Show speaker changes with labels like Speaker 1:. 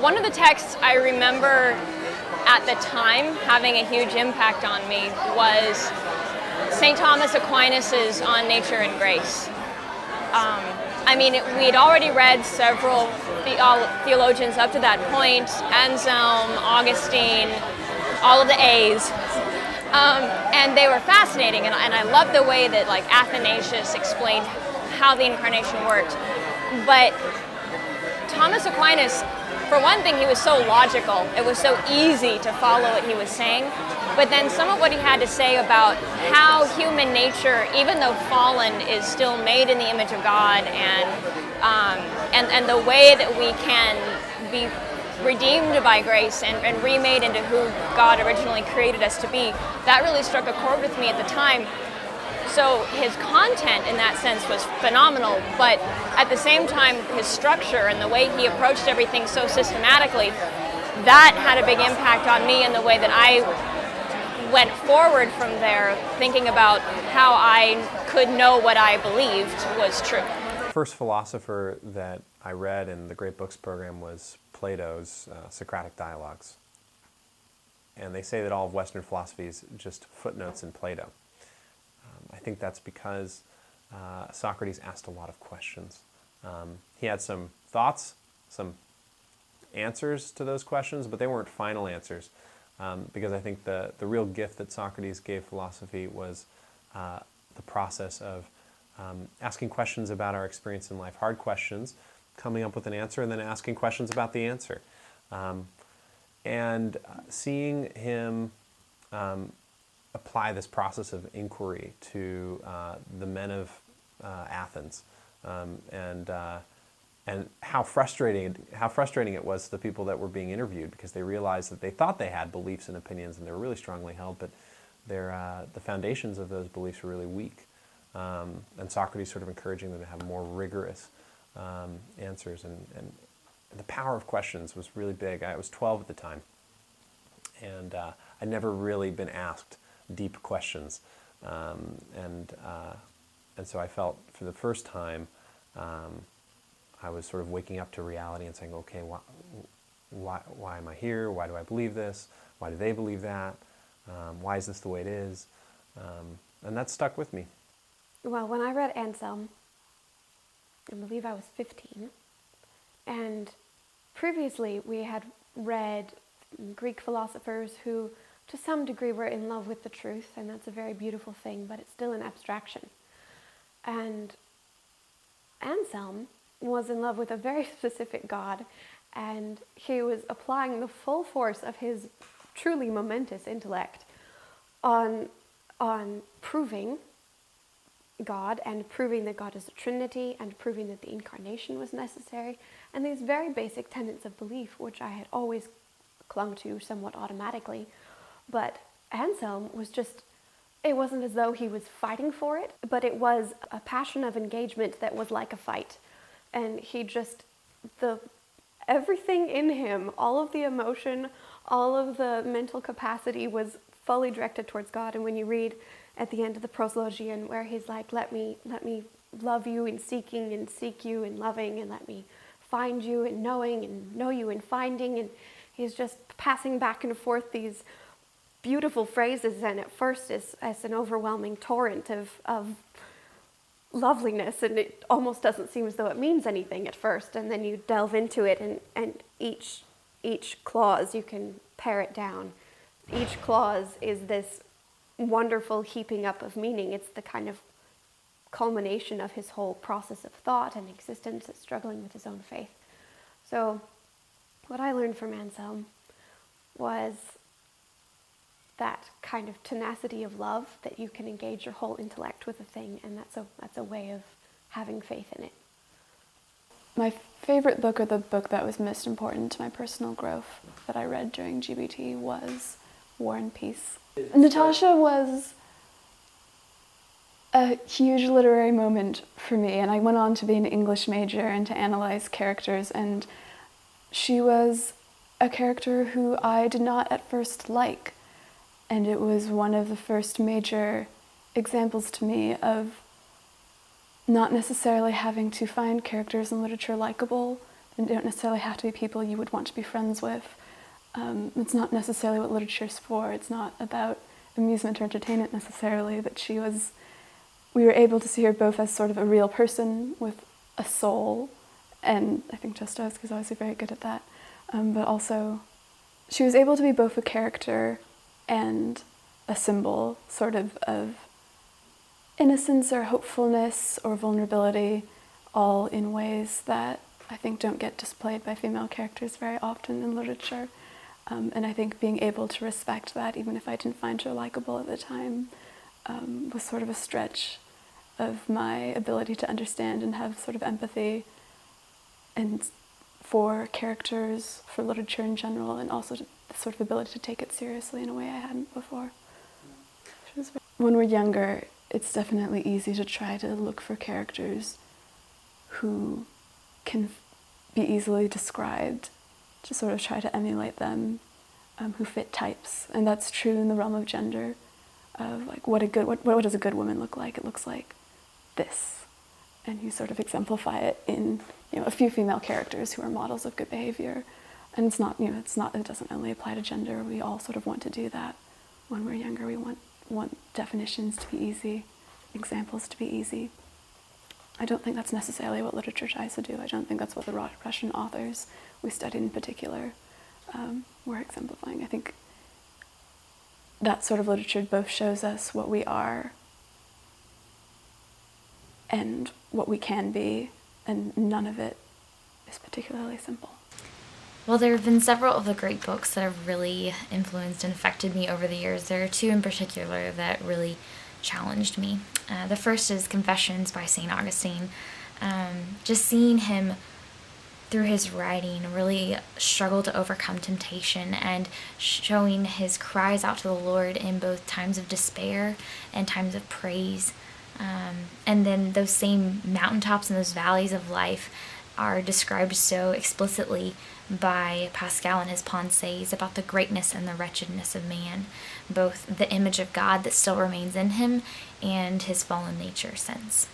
Speaker 1: One of the texts I remember at the time having a huge impact on me was St. Thomas Aquinas' On Nature and Grace. We'd already read several theologians up to that point, Anselm, Augustine, all of the A's, and they were fascinating, and I loved the way that Athanasius explained how the incarnation worked. But Thomas Aquinas, for one thing, he was so logical. It was so easy to follow what he was saying. But then some of what he had to say about how human nature, even though fallen, is still made in the image of God, and the way that we can be redeemed by grace and remade into who God originally created us to be, that really struck a chord with me at the time. So his content in that sense was phenomenal, but at the same time, his structure and the way he approached everything so systematically, that had a big impact on me in the way that I went forward from there, thinking about how I could know what I believed was true.
Speaker 2: The first philosopher that I read in the Great Books program was Plato's Socratic Dialogues. And they say that all of Western philosophy is just footnotes in Plato. I think that's because Socrates asked a lot of questions. He had some thoughts, some answers to those questions, but they weren't final answers. Because I think the real gift that Socrates gave philosophy was the process of asking questions about our experience in life, hard questions, coming up with an answer, and then asking questions about the answer. And seeing him apply this process of inquiry to the men of Athens, and how frustrating it was to the people that were being interviewed, because they realized that they thought they had beliefs and opinions and they were really strongly held, but the foundations of those beliefs were really weak. And Socrates sort of encouraging them to have more rigorous answers, and the power of questions was really big. I was 12 at the time, and I'd never really been asked deep questions, and so I felt for the first time I was sort of waking up to reality and saying, okay, why am I here? Why do I believe this? Why do they believe that? Why is this the way it is? And that stuck with me.
Speaker 3: Well, when I read Anselm, I believe I was 15, and previously we had read Greek philosophers who to some degree were in love with the truth, and that's a very beautiful thing, but it's still an abstraction. And Anselm was in love with a very specific God, and he was applying the full force of his truly momentous intellect on proving God, and proving that God is a Trinity, and proving that the incarnation was necessary, and these very basic tenets of belief, which I had always clung to somewhat automatically. But Anselm was just, it wasn't as though he was fighting for it, but it was a passion of engagement that was like a fight. And he just, everything in him, all of the emotion, all of the mental capacity was fully directed towards God. And when you read at the end of the Proslogion, where he's like, let me love you in seeking, and seek you in loving, and let me find you in knowing, and know you in finding, and he's just passing back and forth these beautiful phrases, and at first it's an overwhelming torrent of loveliness, and it almost doesn't seem as though it means anything at first, and then you delve into it, and each clause you can pare it down. Each clause is this wonderful heaping up of meaning. It's the kind of culmination of his whole process of thought and existence, struggling with his own faith. So what I learned from Anselm was that kind of tenacity of love, that you can engage your whole intellect with a thing, and that's a way of having faith in it.
Speaker 4: My favorite book, or the book that was most important to my personal growth that I read during GBT, was War and Peace. Natasha was a huge literary moment for me, and I went on to be an English major and to analyze characters, and she was a character who I did not at first like, and it was one of the first major examples to me of not necessarily having to find characters in literature likable, and they don't necessarily have to be people you would want to be friends with. It's not necessarily what literature's for. It's not about amusement or entertainment necessarily, but we were able to see her both as sort of a real person with a soul, and I think Dostoevsky's obviously very good at that, but also she was able to be both a character and a symbol, sort of innocence or hopefulness or vulnerability, all in ways that I think don't get displayed by female characters very often in literature. And I think being able to respect that, even if I didn't find her likable at the time, was sort of a stretch of my ability to understand and have sort of empathy and for characters, for literature in general, and also the sort of ability to take it seriously in a way I hadn't before. When we're younger, it's definitely easy to try to look for characters who can be easily described, to sort of try to emulate them, who fit types. And that's true in the realm of gender, of like what does a good woman look like? It looks like this. And you sort of exemplify it in a few female characters who are models of good behavior. And it doesn't only apply to gender. We all sort of want to do that. When we're younger, we want definitions to be easy, examples to be easy. I don't think that's necessarily what literature tries to do. I don't think that's what the Russian authors we studied in particular were exemplifying. I think that sort of literature both shows us what we are and what we can be, and none of it is particularly simple.
Speaker 5: Well, there have been several of the great books that have really influenced and affected me over the years. There are two in particular that really challenged me. The first is Confessions by St. Augustine. Just seeing him through his writing really struggle to overcome temptation, and showing his cries out to the Lord in both times of despair and times of praise. And then those same mountaintops and those valleys of life are described so explicitly by Pascal in his Pensées about the greatness and the wretchedness of man, both the image of God that still remains in him and his fallen nature since.